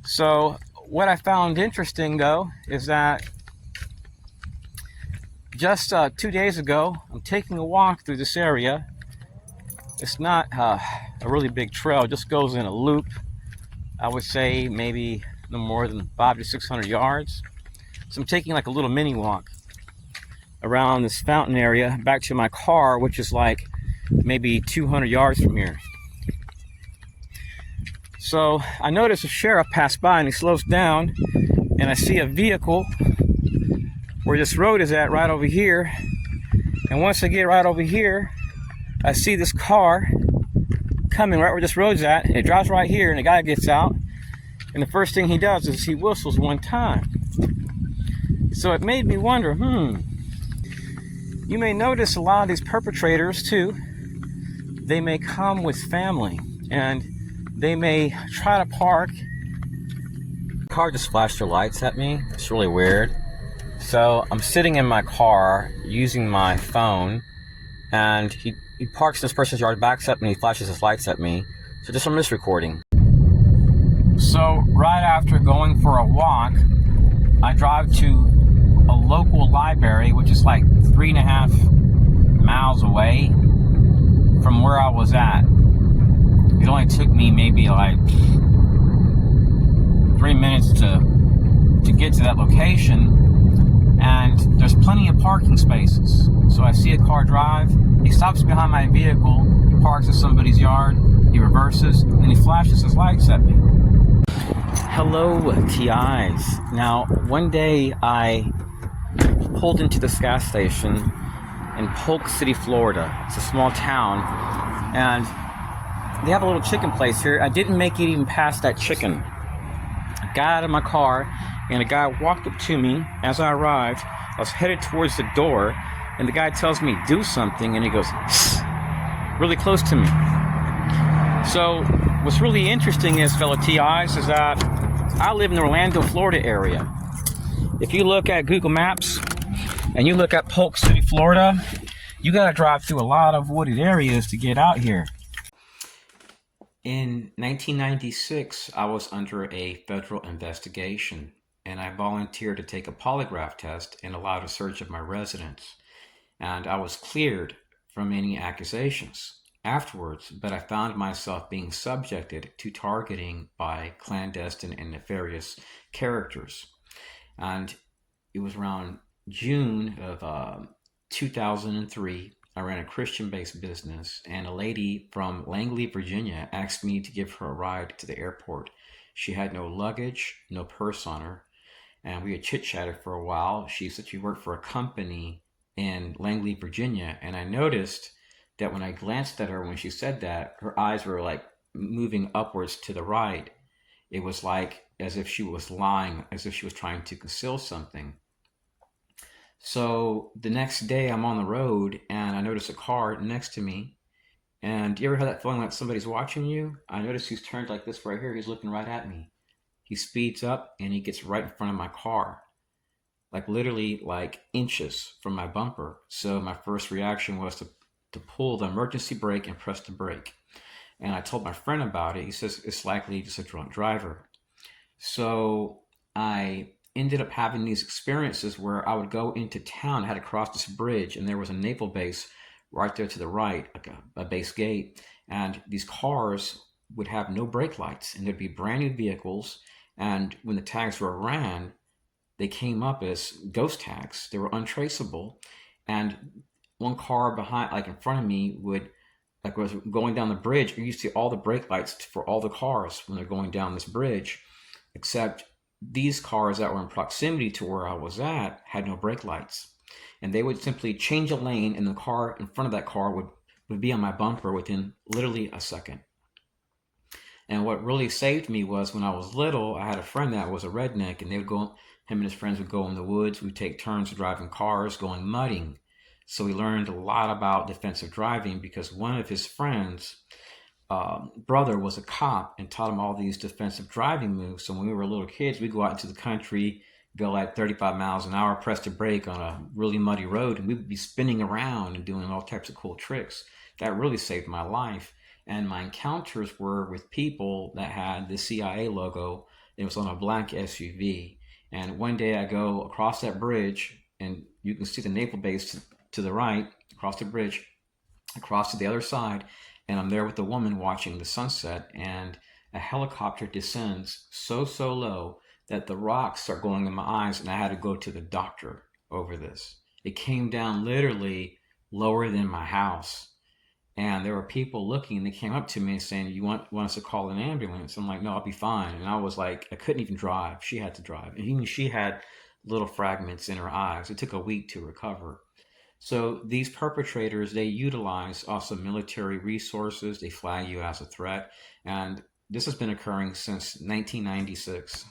So what I found interesting, though, is that just 2 days ago, I'm taking a walk through this area. It's not a really big trail. It just goes in a loop. I would say maybe no more than 500 to 600 yards. So I'm taking like a little mini walk around this fountain area back to my car, which is like maybe 200 yards from here. So I notice a sheriff pass by and he slows down, and I see a vehicle where this road is at right over here. And once I get right over here, I see this car coming right where this road's at. And it drives right here, and the guy gets out, and the first thing he does is he whistles one time. So it made me wonder, you may notice a lot of these perpetrators too, they may come with family, and they may try to park. The car just flashed their lights at me. It's really weird. So I'm sitting in my car using my phone, and he parks in this person's yard, backs up, and he flashes his lights at me. So just from this recording. So right after going for a walk, I drive to a local library, which is like 3.5 miles away from where I was at. It only took me maybe like 3 minutes to get to that location, and there's plenty of parking spaces. So I see a car drive, he stops behind my vehicle, he parks in somebody's yard, he reverses, and he flashes his lights at me. Hello, TIs. Now, one day I pulled into this gas station in Polk City, Florida. It's a small town, and they have a little chicken place here. I didn't make it even past that chicken. I got out of my car, and a guy walked up to me as I arrived. I was headed towards the door, and the guy tells me, do something, and he goes, really close to me. So what's really interesting is, fellow TIs, is that I live in the Orlando, Florida area. If you look at Google Maps and you look at Polk City, Florida, you gotta drive through a lot of wooded areas to get out here. In 1996, I was under a federal investigation, and I volunteered to take a polygraph test and allowed a search of my residence. And I was cleared from any accusations afterwards, but I found myself being subjected to targeting by clandestine and nefarious characters. And it was around June of 2003. I ran a Christian-based business, and a lady from Langley, Virginia asked me to give her a ride to the airport. She had no luggage, no purse on her, and we had chit-chatted for a while. She said she worked for a company in Langley, Virginia, and I noticed that when I glanced at her when she said that, her eyes were like moving upwards to the right. It was like as if she was lying, as if she was trying to conceal something. So the next day I'm on the road, and I notice a car next to me. And you ever had that feeling like somebody's watching you? I notice he's turned like this right here. He's looking right at me. He speeds up and he gets right in front of my car, like literally like inches from my bumper. So my first reaction was to pull the emergency brake and press the brake. And I told my friend about it. He says it's likely just a drunk driver. So I ended up having these experiences where I would go into town. I had to cross this bridge, and there was a naval base right there to the right, like a base gate. And these cars would have no brake lights, and there'd be brand new vehicles. And when the tags were ran, they came up as ghost tags. They were untraceable. And one car behind, like in front of me, would, like was going down the bridge, you see all the brake lights for all the cars when they're going down this bridge, except these cars that were in proximity to where I was at had no brake lights. And they would simply change a lane, and the car in front of that car would be on my bumper within literally a second. And what really saved me was when I was little, I had a friend that was a redneck, and they would go, him and his friends would go in the woods. We'd take turns driving cars, going mudding. So we learned a lot about defensive driving because one of his friends' brother was a cop and taught him all these defensive driving moves. So when we were little kids, we'd go out into the country, go like 35 miles an hour, press the brake on a really muddy road, and we'd be spinning around and doing all types of cool tricks. That really saved my life. And my encounters were with people that had the CIA logo It was on a black SUV. And one day I go across that bridge, and you can see the naval base to the right, across the bridge, across to the other side, and I'm there with a woman watching the sunset, and a helicopter descends so low that the rocks start going in my eyes, and I had to go to the doctor over this. It came down literally lower than my house. And there were people looking, and they came up to me and saying, "You want us to call an ambulance?" I'm like, "No, I'll be fine." And I was like, I couldn't even drive. She had to drive. And even she had little fragments in her eyes. It took a week to recover. So these perpetrators, they utilize also military resources. They flag you as a threat. And this has been occurring since 1996.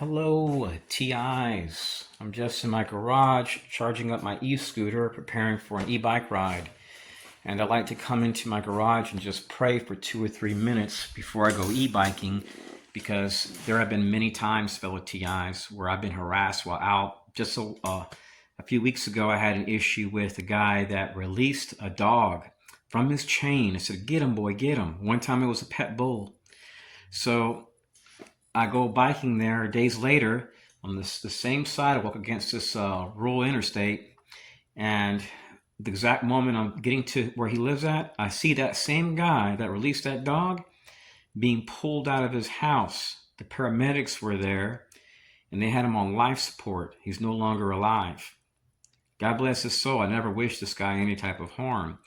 Hello, TIs. I'm just in my garage charging up my e-scooter, preparing for an e-bike ride. And I like to come into my garage and just pray for 2 or 3 minutes before I go e-biking, because there have been many times, fellow TIs, where I've been harassed while out. Just a few weeks ago, I had an issue with a guy that released a dog from his chain. I said, "Get him, boy, get him." One time it was a pet bull. So I go biking there days later on the same sidewalk against this rural interstate, and the exact moment I'm getting to where he lives at, I see that same guy that released that dog being pulled out of his house. The paramedics were there, and they had him on life support. He's no longer alive. God bless his soul. I never wish this guy any type of harm.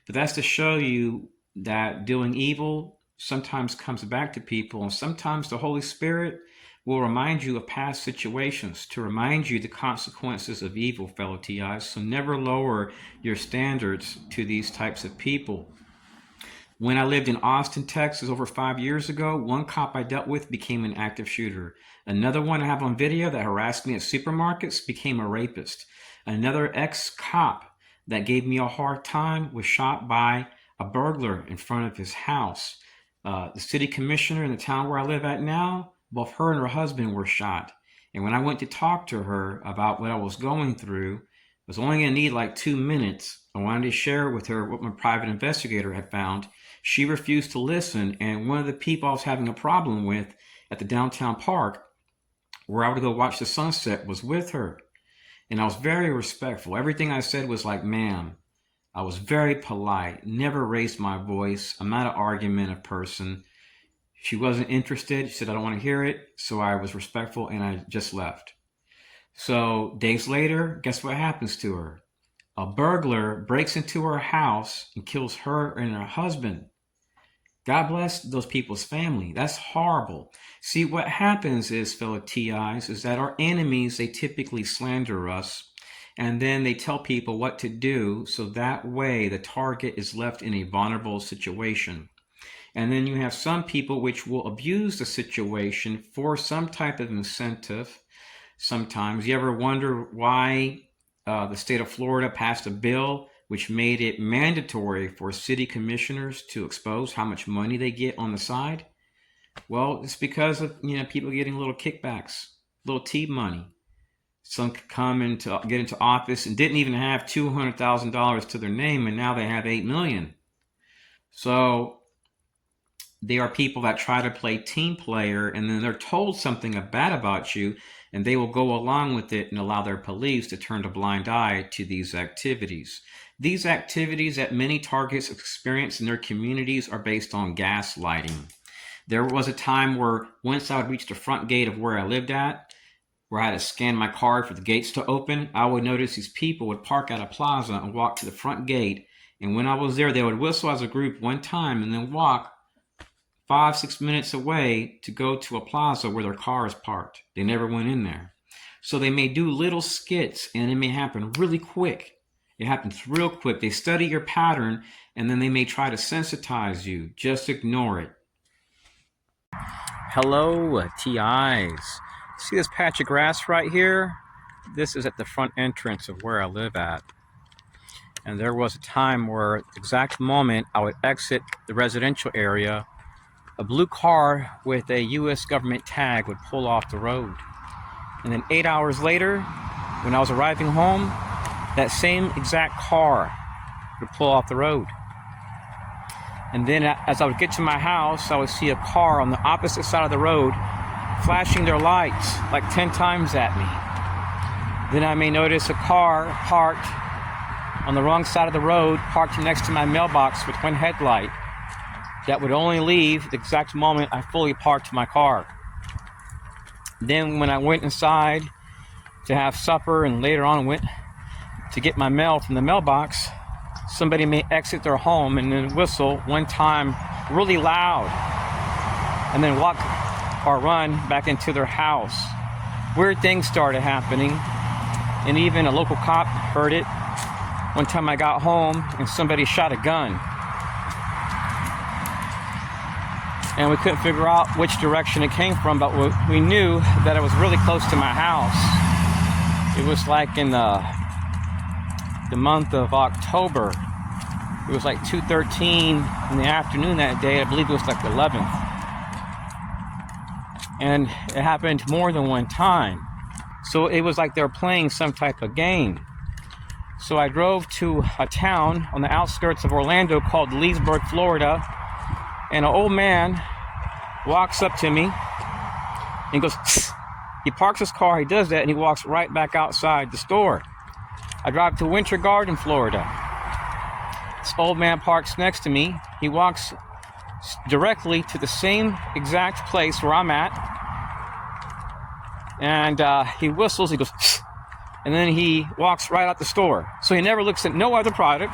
But that's to show you that doing evil sometimes comes back to people, and sometimes the Holy Spirit will remind you of past situations to remind you the consequences of evil, fellow TIs. So never lower your standards to these types of people. When I lived in Austin, Texas over 5 years ago, one cop I dealt with became an active shooter. Another one I have on video that harassed me at supermarkets became a rapist. Another ex-cop that gave me a hard time was shot by a burglar in front of his house. The city commissioner in the town where I live at now, both her and her husband were shot. And when I went to talk to her about what I was going through, I was only going to need like 2 minutes. I wanted to share with her what my private investigator had found. She refused to listen, and one of the people I was having a problem with at the downtown park, where I would go watch the sunset, was with her. And I was very respectful. Everything I said was like, "Ma'am." I was very polite, never raised my voice. I'm not an argumentative person. She wasn't interested. She said, "I don't want to hear it." So I was respectful, and I just left. So days later, guess what happens to her? A burglar breaks into her house and kills her and her husband. God bless those people's family. That's horrible. See, what happens is, fellow TIs, is that our enemies, they typically slander us, and then they tell people what to do, so that way the target is left in a vulnerable situation. And then you have some people which will abuse the situation for some type of incentive. Sometimes you ever wonder why the state of Florida passed a bill which made it mandatory for city commissioners to expose how much money they get on the side? Well, it's because of people getting little kickbacks, little tea money. Some come into get into office and didn't even have $200,000 to their name, and now they have 8 million. So they are people that try to play team player, and then they're told something bad about you, and they will go along with it and allow their police to turn a blind eye to these activities. These activities that many targets experience in their communities are based on gaslighting. There was a time where once I would reach the front gate of where I lived at, where I had to scan my card for the gates to open, I would notice these people would park at a plaza and walk to the front gate. And when I was there, they would whistle as a group one time and then walk 5-6 minutes away to go to a plaza where their car is parked. They never went in there. So they may do little skits, and it may happen really quick. It happens real quick. They study your pattern, and then they may try to sensitize you. Just ignore it. Hello, TIs. See this patch of grass right here? This is at the front entrance of where I live at. And there was a time where, the exact moment I would exit the residential area, a blue car with a U.S. government tag would pull off the road. And then 8 hours later, when I was arriving home, that same exact car would pull off the road. And then as I would get to my house, I would see a car on the opposite side of the road flashing their lights like 10 times at me. Then I may notice a car parked on the wrong side of the road, parked next to my mailbox with one headlight, that would only leave the exact moment I fully parked my car. Then when I went inside to have supper and later on went to get my mail from the mailbox, somebody may exit their home and then whistle one time really loud and then walk or run back into their house. Weird things started happening, and even a local cop heard it. One time I got home and somebody shot a gun, and we couldn't figure out which direction it came from, but we knew that it was really close to my house. It was like in the month of October. It was like 2:13 in the afternoon that day. I believe it was like the 11th. And it happened more than one time. So it was like they were playing some type of game. So I drove to a town on the outskirts of Orlando called Leesburg, Florida. And an old man walks up to me and goes, "Tss." He parks his car, he does that, and he walks right back outside the store. I drive to Winter Garden, Florida. This old man parks next to me. He walks directly to the same exact place where I'm at. And he whistles, he goes, "Tss," and then he walks right out the store. So he never looks at no other product.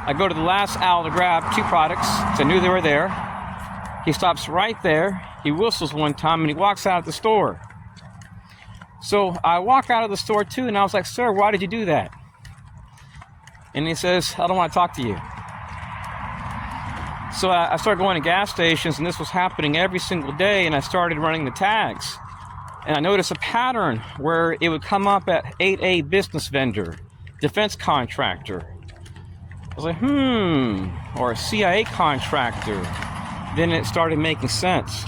I go to the last aisle to grab 2 products, because I knew they were there. He stops right there. He whistles one time, and he walks out of the store. So I walk out of the store, too, and I was like, "Sir, why did you do that?" And he says, "I don't want to talk to you." So I started going to gas stations, and this was happening every single day, and I started running the tags. And I noticed a pattern where it would come up at 8A business vendor, defense contractor. I was like, or a CIA contractor. Then it started making sense.